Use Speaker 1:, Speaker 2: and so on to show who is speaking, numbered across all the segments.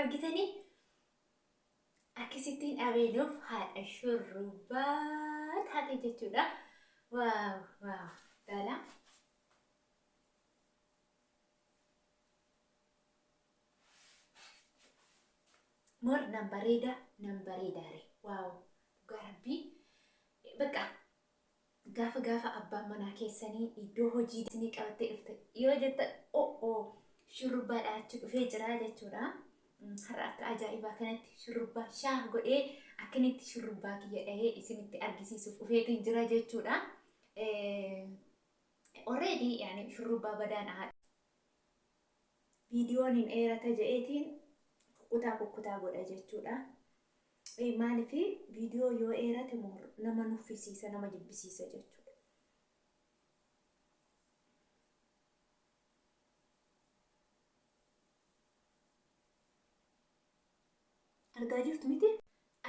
Speaker 1: argitanii akkasittiin abeenuuf haadha shurrubbaa taate jechuudha. Waaw waaw dhala mor nan bareedaare waaw garbii bakka gaafa abbaan manaa keessanii iddoo hojii isinii qabattee dhufte yoo jetta shurrubbaadha achi dhufee jira jechuudha. Har'a akka ajaa'ibaa kanatti shurrubbaa shaah godhee akkanitti shurrubbaa kiyya dhahee isinitti argisiisuuf dhufeetiin jira jechuudha. Already yani shurrubbaa badaan haadha. Viidiyoon hin dheerata jedheetiin kukkutaa godha jechuudha. Maaliif viidiyoo yoo dheerate nama nuffisiisa nama jibbisiisa jechuudha. Argaa jirtu miti?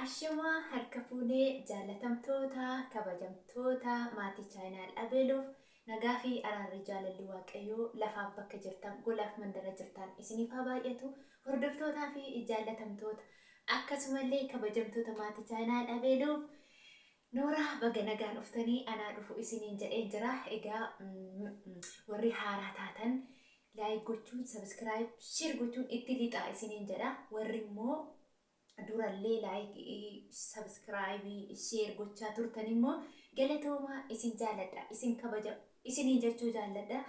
Speaker 1: Ashamaa harka fuunee jaalatamtoota kabajamtoota maatii chaayinaal abeeluuf nagaa fi araarri jaalalli waaqayyoo lafaaf bakka jirtan golaaf mandara jirtan isiniif haa baay'atu. Hordoftootaa fi jaalatamtoota akkasumallee kabajamtoota maatii chaayinaal abeeluuf Noora baga nagaan dhuftanii anaa dhufu isiniin jedhee jira. Egaa warri haaraa taatan laayik gochuun sabskiraayib sheer gochuun itti lixaa isiniin jedha. Warri immoo durallee laayik sabskiraayibii sheer gochaa turtan immoo galatooma isin jaaladha isin kabaja isinii jechuu jaaladha.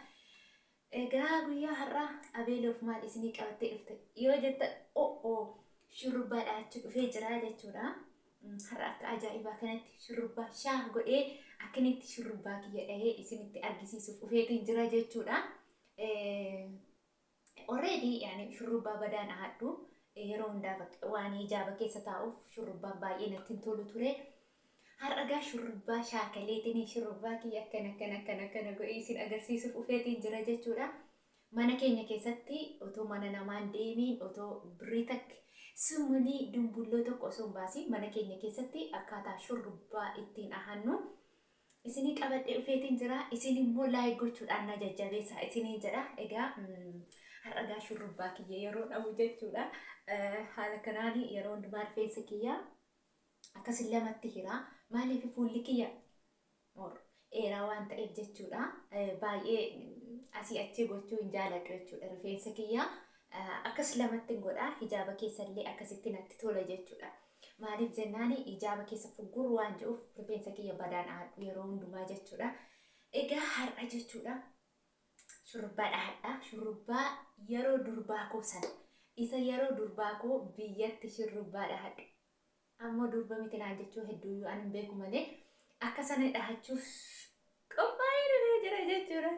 Speaker 1: Egaa guyyaa har'a abeeluuf maal isinii qabattee dhufte yoo jetta shurrubbaadha achi dhufee jira jechuudha. Har'a akka ajaa'ibaa kanatti shurrubbaa shaah godhee akkanitti shurrubbaa kiyya dhahee isinitti argisiisuuf dhufeetiin jira jechuudha. Already yani shurrubbaa badaan haadhu yeroo hundaa waan ijaaba keessa taa'uuf shurrubbaan baay'ee natti tolu ture. Har'a gaa shurrubbaa shaakaleetiin shurrubbaa kiyya akkana godhee isin agarsiisuuf dhufeetiin jira jechuudha. Mana keenya keessatti otoo mana namaan deemiin otoo birrii takka sumuni dumbulloo tokko osoo hin baasiin mana keenya keessatti akkaataa shurrubbaa ittiin dhahannu isinii qabadhee dhufeetiin jira. Isin immoo laayik gochuudhaan na jajjabeessaa isiniin jedha. Egaa har'a gaa shurrubbaa kiyya yeroo dhabu jechuudha. Haala kanaan yeroo hundumaa rifeensa kiyya akkasin lamatti hira. Maaliif fuulli kiyya dheeraa waan ta'eef jechuudha. Baay'ee asii achi gochuu hin jaaladhu jechuudha rifeensa kiyya. Akkas lamatti godha hijaaba keessallee akkasitti natti tola jechuudha. Maaliif jennaan hijaaba keessa fugguru waan jiruuf rifeensa kiyya badaan haadhu yeroo hundumaa jechuudha. Egaa har'a jechuudha shurrubbaa dhahadha. Shurrubbaa yeroo durbaa koo sana isa yeroo durbaa koo biyyatti shurrubbaa dhahadhu. Ammoo durba miti naan jechuu hedduuyyuu ani hin beeku malee akka sana dhahachuuf qophaa'ee dhufee jira jechuudha.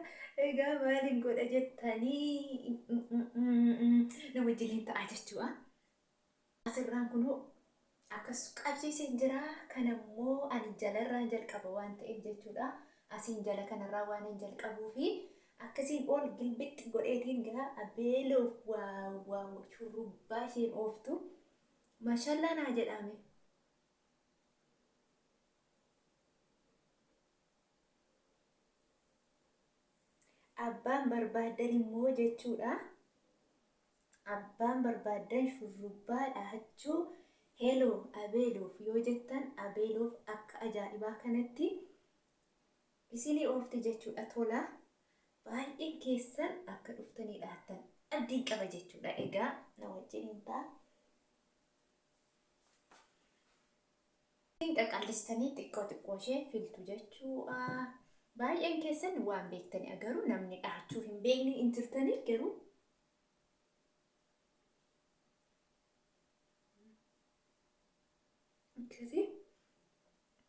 Speaker 1: Egaa maaliin godha jettanii na wajjiniin ta'a jechuudha. Asirraan kunuu akkas qabsiisee jira. Kanammoo ani jalarraan jalqaba waan ta'eef jechuudha. Asiin jala kanarraa waan hin jalqabuufi akkasiin ol gilbixi godheetiin gaa abeeluuf waaw shurrubbaa isheen ooftu maashallaa naa jedhame. Abbaan barbaadan immoo jechuudha. Abbaan barbaadan shurrubbaa dhahachuu heloo abeeluuf yoo jettan abeeluuf akka ajaa'ibaa kanatti isinii oofti jechuudha. Tola baay'een keessan akka dhuftanii dhahattan abdiin qaba jechuudha. Egaa na wajjiniin ta'a. Qaqallistanii xiqqoo ishee filtu jechuudha. Baay'een keessan waan beektanii agaruu namni dhahachuu hin beekne hin jirtanii garuu akkasii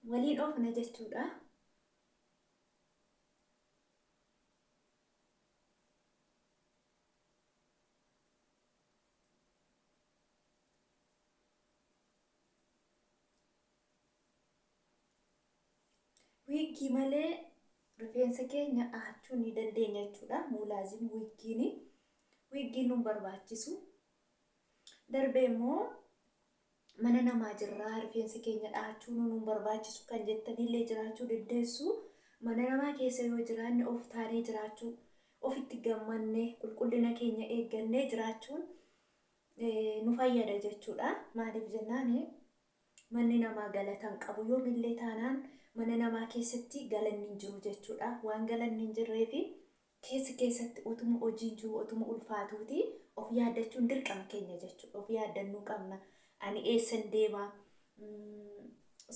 Speaker 1: waliin oofna jechuudha. Wiigii malee rifeensa keenya dhahachuu ni dandeenya jechuudha. Mulaazim wiigiin nu barbaachisu. Darbee immoo mana namaa jirraa rifeensa keenya dhahachuu nu barbaachisu kan jettanillee jiraachuu dandeessu. Mana namaa keessa yoo jiraanne of taanee jiraachuu ofitti gammannee qulqullina keenya eeggannee jiraachuun nu fayyada jechuudha. Maaliif jennaan manni namaa galatan qabu yoomillee taanaan mana namaa keessatti galanni hin jiru jechuudha. Waan galanni hin jirree fi keessatti utuma hojiin jiru utuma ulfaatuuti of yaaddachuun dirqama keenya jechuudha. Of yaaddannuu qabna. Ani eessan deema?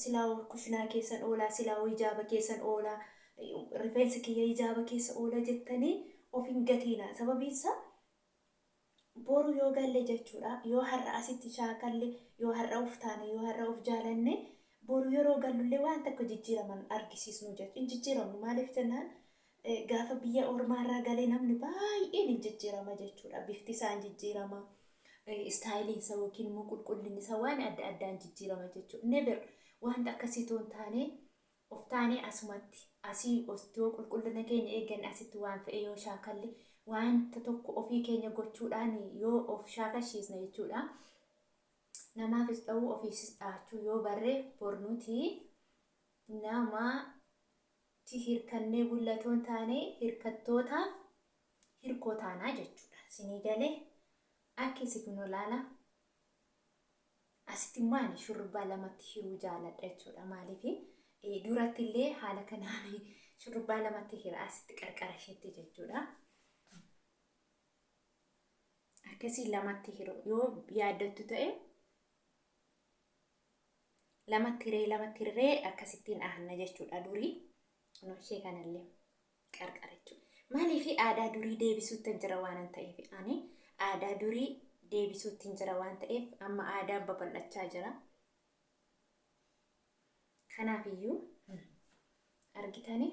Speaker 1: Silaa kushinaa keessan oolaa, silaa ijaaba keessan oolaa, rifeensa kiyya ijaaba keessa oola jettanii of hin gatiina. Sababiinsa boru yoo galle jechuudha. Yoo har'a asitti shaakalle, yoo har'a of taane, yoo har'a of jaalanne boru yeroo gallullee waan tokko jijjiiraman argisiisnu jechuudha. Hin jijjiiramnu maaliif jennaan gaafa biyya ormaarraa galee namni baay'een hin jijjiirama jechuudha. Bifti isaa hin jijjiirama, istaayiliin isaa yookiin immoo qulqullinni isaa waan adda addaan jijjiirama jechuudha. Never wanta akkasiitu hin taane of taane asumatti asii ostoo qulqullina keenya eegganne asitti waan fe'e yoo shaakalle wanta tokko ofii keenya gochuudhaan yoo of shaakashiisna jechuudha. Namaafis ta'uu ofiisis dhaachuu yoo barree bornuti namaatti hirkannee bullatoon taane hirkattootaaf hirkoo taanaa jechuudha. Sinii galee akkasi kun olaala asitti maani shurrubbaa lamatti hiruu jaaladha jechuudha. Maaliif duratti illee haala kanaan shurrubbaa lamatti hira asitti qarqara isheetti jechuudha. Akkasii lamatti hiru yoo yaaddattu ta'e lamatti hiree akkasittiin dhahanna jechuudha. Durii ishee kanallee qarqara jechuudha. Maaliif aadaa durii deebisuutti jira waan ta'eef ani aadaa durii deebisuutti jira waan ta'eef amma aadaan babal'achaa jira. Kanaafiyyuu argitanii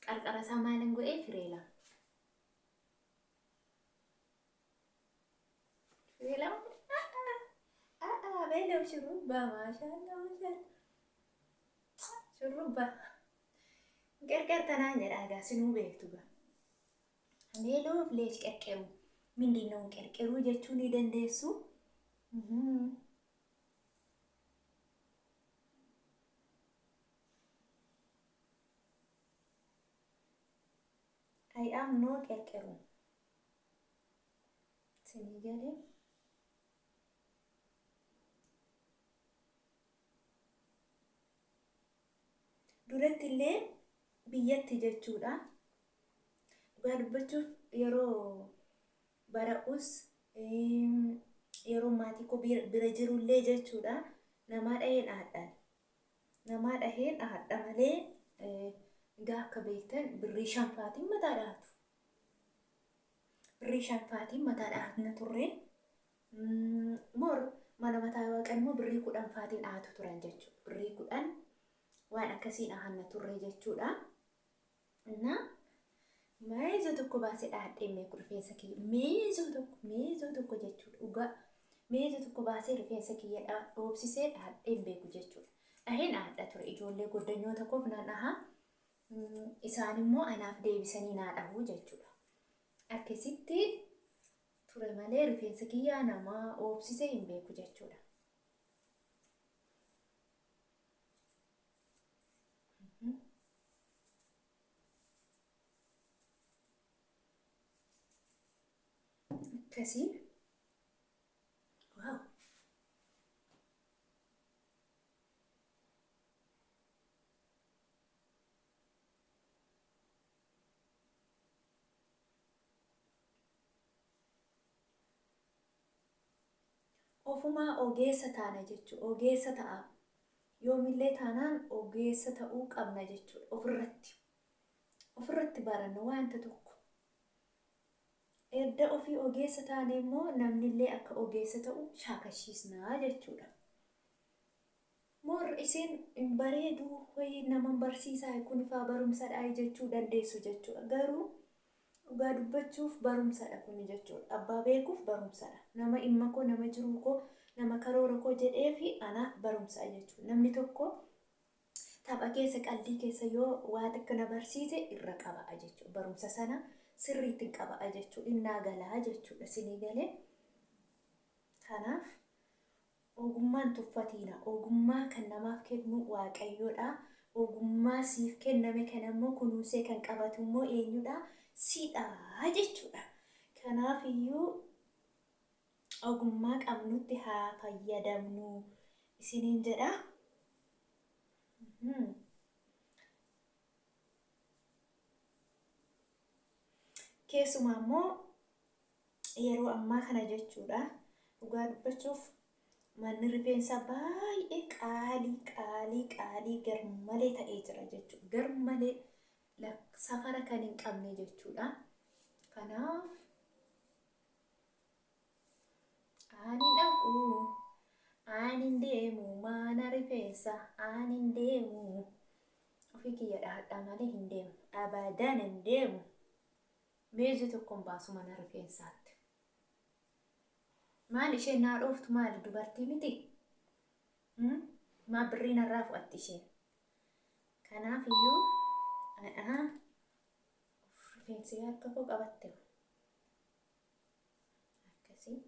Speaker 1: qarqara isaa maalan godhee firee lama. Beeloo shurrubbaa maashaallah maashaallah shurrubbaa qarqar tanaan jedha egaa sinuu beektu gaa. Beeloo fileesh qarqaru mindinoo qarqaruu jechuu ni dandeessu. I am no qarqaru sinii galee. Duratti illee biyyatti jechuudha. Dhugaa dubbachuuf yeroo bara'us yeroo maatii koo bira jirullee jechuudha. Namaa dhaheen haadhaan. Namaa dhaheen haadha malee egaa akka beektan birrii shanfaatiin mataa dhahatu. Birrii shanfaatiin mataa dhahatna turre. Mor mana mataa waaqan immoo birrii 10 faatiin dhahatu turan jechuudha. Birrii 10 waan akkasiin dhahanna turre jechuudha. Na meezoo tokko baasee dhahadhee meeku rifeensa kiyya meezoo tokko jechuudha. Dhugaa meezoo tokko baasee rifeensa kiyya dhoobsisee dhahadhee beeku jechuudha. Dhaheen dhahadha ture ijoollee goddanyoota koof naan dhahaa isaan immoo anaaf deebisanii naa dhahuu jechuudha. Akkasitti ture malee rifeensa kiyya nama dhoobsisee hin beeku jechuudha. Akkasii waaw ofumaa ogeessa taana jechuudha. Ogeessa ta'a yoomillee taanaan ogeessa ta'uu qabna jechuudha. Ofirratti baranna wanta tokko. Edda ofii ogeessa taane immoo namnillee akka ogeessa ta'u shaakashiisnaa jechuudha. Mor isin bareedu wayii nama barsiisaa kun faa barumsadha jechuu dandeessu jechuudha. Garuu dhugaa dubbachuuf barumsadha kun jechuudha. Abbaa beekuuf barumsadha. Nama dhimma koo, nama jiruu koo, nama karoora koo jedhee fi anaaf barumsa jechuudha. Namni tokko tapha keessa qalbii keessa yoo waa xiqqoo na barsiise irra qaba'a jechuudha. Barumsa sana sirriitti qaba'a jechuudha. Innaa galaa jechuudha. Sinii galee kanaaf ogummaan tuffatiina. Ogummaa kan namaaf kennu Waaqayyoodha. Ogummaa siif kenname kan ammoo kunuunsee kan qabatu immoo eenyudha? Siidha jechuudha. Kanaaf iyyuu ogummaa qabnutti haa fayyadamnu isiniin jedha. Keessumaa immoo yeroo ammaa kana jechuudha, dhugaa dubbachuuf manni rifeensaa baay'ee qaalii garmalee ta'ee jira jechuudha. Garmalee safara kan hin qabne jechuudha. Kanaaf ani dhaqu, ani deemu mana rifeensaa, ani deemu ofii kiyyadha hadhaa malee hin deemu, abadan hin deemu. Meeji tokkoon baasu mana rifeensaatti. Maal isheen naa dhooftu maali dubartii miti? Maa birrii narraa fudhatti isheen. Kanaaf iyyuu rifeensi harka koo qabatte akkasii.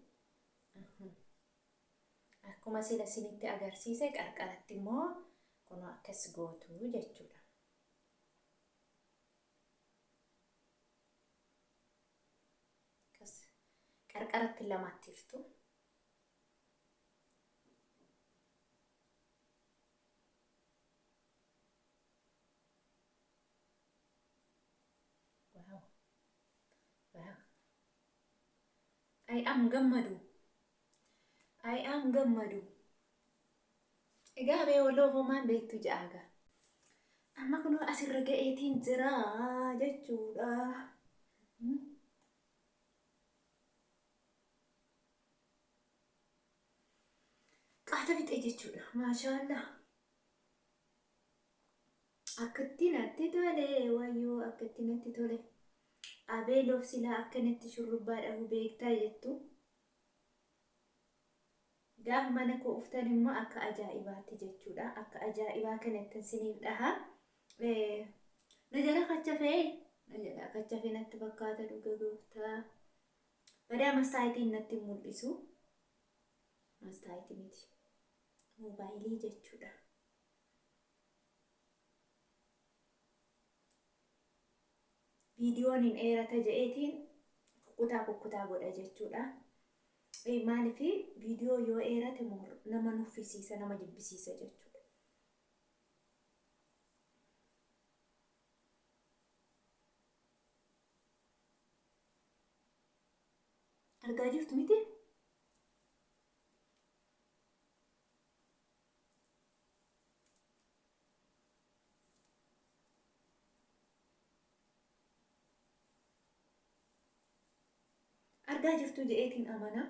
Speaker 1: Akkuma sila isinitti agarsiise qarqaratti immoo kun akkas gootu jechuudha. Qarqaratti lamatti jirtu. Wow. I am gammadu. Egaa bee waloo maan beektu ja'aga. Amma kun asirra ga'eetiin jira jechuudha. Qaata fixee jechuudha. Maashaallah. Akkatti natti tole wayyoo akkatti natti tole. Abee loof silaa akkanatti shurrubbaa dhahu beektaa jettu. Gaafa mana koo uftan immoo akka ajaa'ibaatti jechuudha. Akka ajaa'ibaa kanatti isiniif dhaha. Na jala kachafee natti fakkaata dhuga gooftaa. Badaa mastaayitiin natti mul'isu. Mastaayitii miti. Moobaayilii jechuudha. Viidiyoon hin dheerata je'eetiin kukkutaa godha jechuudha. Maaliif viidiyoo yoo dheerate nama nuffisiisa, nama jibbisiisa jechuudha. Argaa jirtu miti? Argaa jirtu je'eetiin amana.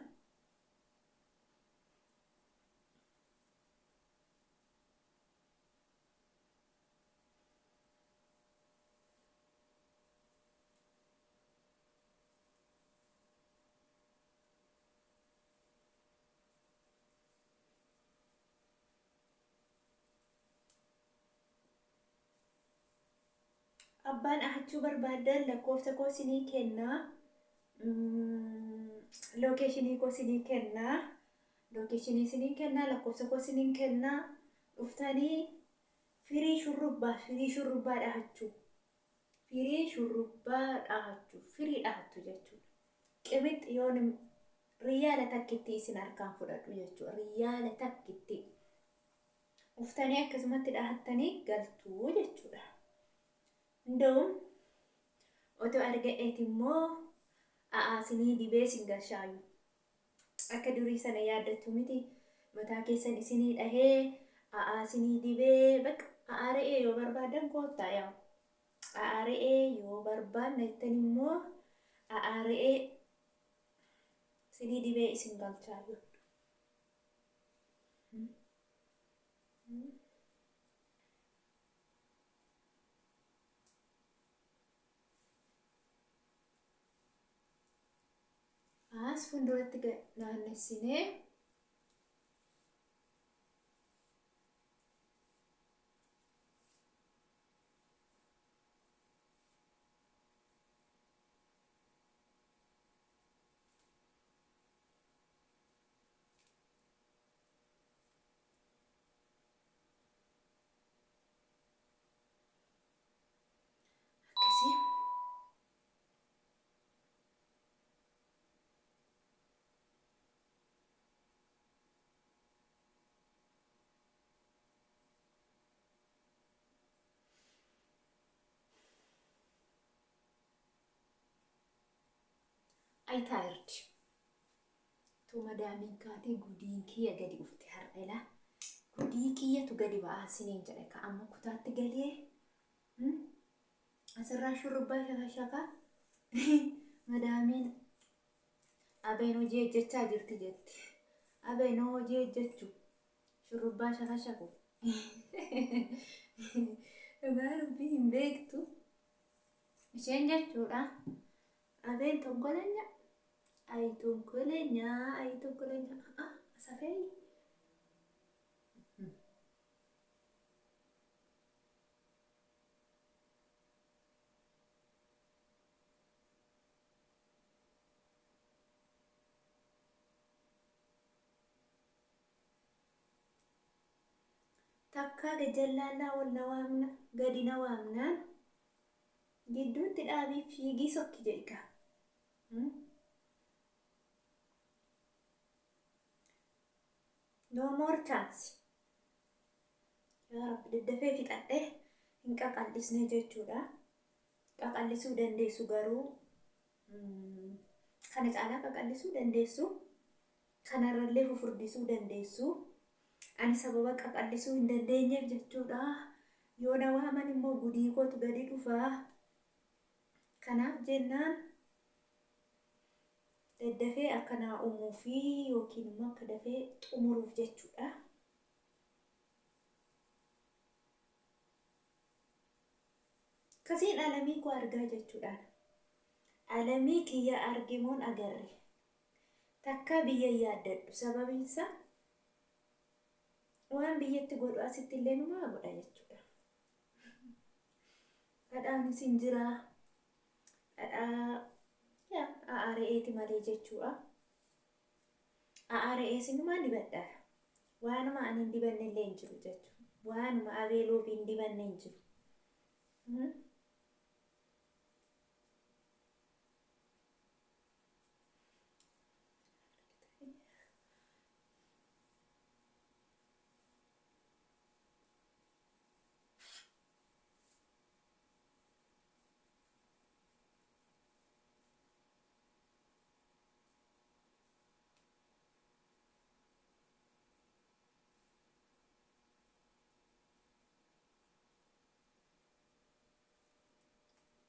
Speaker 1: Abbaan ahachuu barbaadan lakkoofsa koo isinii kennaa. Lokeeshinii koo isinii kennaa. Lakkoofsa koo isinii kennaa. Dhuftanii firii shurrubbaa dhahachuu. Firii dhahattu jechuudha. Qimixi yoon riyaala takkitti isin harkaan fudhadhu jechuudha. Riyaala takkitti. Dhuftanii akkasumatti dhahattanii galtuu jechuudha. Ndawum otoo arga'eeti immoo a'aasinii dibee sin galchaayu. Akka durii sana yaaddattu miti mataa keessan isinii dhahee a'aasinii dibee bakka a'aara'ee yoo barbaadan koottaa yaa. A'aara'ee yoo barbaadne jettan immoo a'aara'ee isinii dibee isin galchaayu. As fuulduratti naannessinee akkasii. I tired. Tu madaamin kaatee gudiin kiyya gadi ufte har'ela. Gudii kiyyatu gadi ba'aa siniin jedhe ka amma kutaatti galee. Asirraa shurrubbaa shaka. Madaamin abeen hojii hojjechaa jirti jetti. Abeen hojii hojjechu shurrubbaa shaka. Dhugaa dubbii hin beektu. Isheen jechuudha. Abeen tonkolenya. Ay tonkolenya. Asafee. Takka gajallaalaa walla waamna gadina waamnaan gidduutti dhaabii fiigii sokki jedhika. No more chance. Yaa Rabbi daddafee fixadhee hin qaqallisne jechuudha. Qaqallisuu dandeessu garuu kana caalaa qaqallisuu dandeessu. Kanarrallee fufurdisuu dandeessu. Ani sababa qaqallisuu hin dandeenyeef jechuudha. Yoo na waaman immoo gudii kootu gadi dhufaa. Kanaaf jennaan daddafee akka naa uumuu fi yookiin immoo akka dafee xumuruuf jechuudha. Kasiin alamii koo argaa jechuudha. Alamii kiyya argimoon agarre. Takka biyya yaaddadhu sababiinsa waan biyyatti godhu asitti illee numaa godha jechuudha. Dhadhaanis hin jiraa. Dhadhaa aareeeti malee jechuudha. Aaree sinumaan dibadha. Waanuma ani hin dibanne illee hin jiru jechuudha. Waanuma abeeloo fi hin dibanne hin jiru.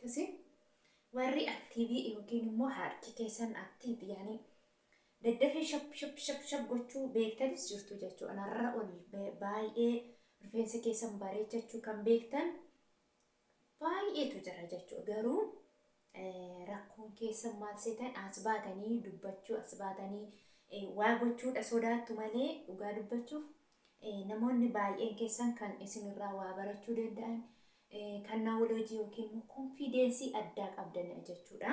Speaker 1: Kasi warri aktiivii yookiin immoo harki keessan aktiiv yaani daddafee shap gochuu beektanis jirtu jechuudha. Narra ol baay'ee rifeensa keessan bareechachuu kan beektan baay'eetu jira jechuudha. Garuu rakkoon keessan maal seetan as baatanii dubbachuu as baatanii waa gochuudha sodaattu malee dhugaa dubbachuuf namoonni baay'een keessan kan isinirraa waa barachuu danda'an. Kan naawolojii yookiin immoo konfiidensii addaa qabdan jechuudha.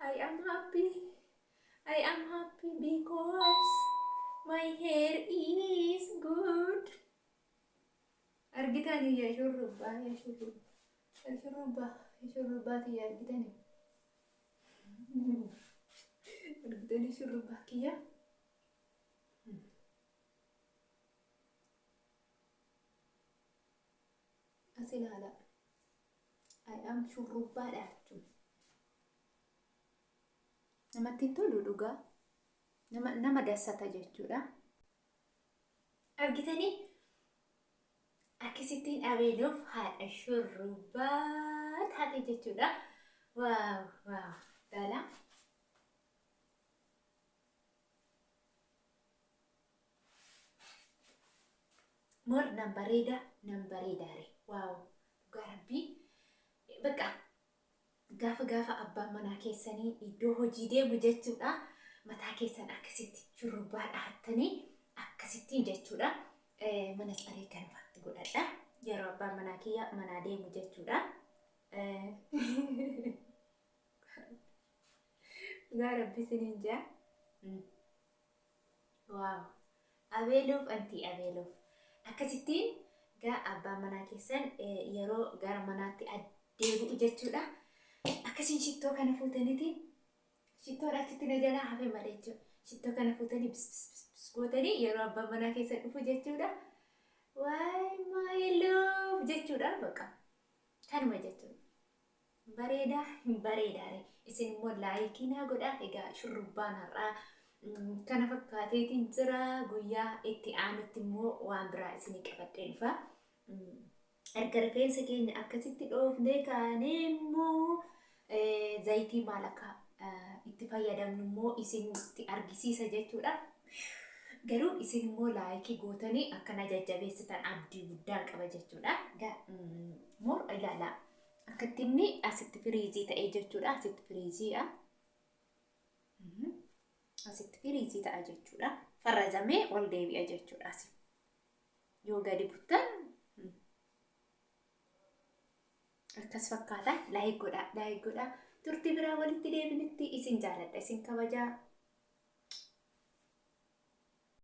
Speaker 1: I am happy because my hair is good. Argitanii yaa shurrubbaa tiyya argitanii. Argitanii shurrubbaa kiyya. Asilaala. I am shurrubbaadha jechuudha. Namatti tolu dhugaa. Nama dassata jechuudha. Argitanii akkasittiin abeeloof haadha shurrubbaa taate jechuudha. Waaw dhala. Mor nan bareedaare. Waaw dhugaa Rabbii. Bakka gaafa abbaan manaa keessanii iddoo hojii deemu jechuudha. Mataa keessan akkasitti shurrubbaa dhahattanii akkasittiin jechuudha. Mana tsaree kan fakkaatu godhadha. Yeroo abbaan manaa kiyya manaa deemu jechuudha. Dhugaa Rabbii siniin jaa. Waaw abeeloof anti abeeloof. Akkasittiin gaa abbaan manaa keessan yeroo gara manaatti deebi'u jechuudha. Akkasiin shittoo kana fuutaniitiin shittoodha achitti na jalaa hafe malee jechuudha. Shittoo kana fuutanii bis gootanii yeroo abbaan manaa keessan dhufu jechuudha. Why my love jechuudha baqa. Kanuma jechuudha. Bareeda hin bareedaare. Isin immoo laayikii naa godhaa. Egaa shurrubbaan har'aa kana fakkaateetiin jira. Guyyaa itti aanutti immoo waan biraa isinii qabadhee dhufa. Erga rifeensa keenya akkasitti dhoofnee kaanee immoo zayitii maal akka itti fayyadamnu immoo isinitti argisiisa jechuudha. Garuu isin immoo laayikii gootanii akkana jajjabeessitan abdii guddaa qaba jechuudha. Moor ilaalaa. Akkatti inni asitti firiizii ta'ee jechuudha. Asitti firiiziidha. Asitti firiizii ta'a jechuudha. Farrazamee ol deebi'a jechuudha. Yoo gadi buttan akkas fakkaata. Laayik godhaa. Turtii biraa walitti deebinitti isin jaaladha. Isin kabajaa.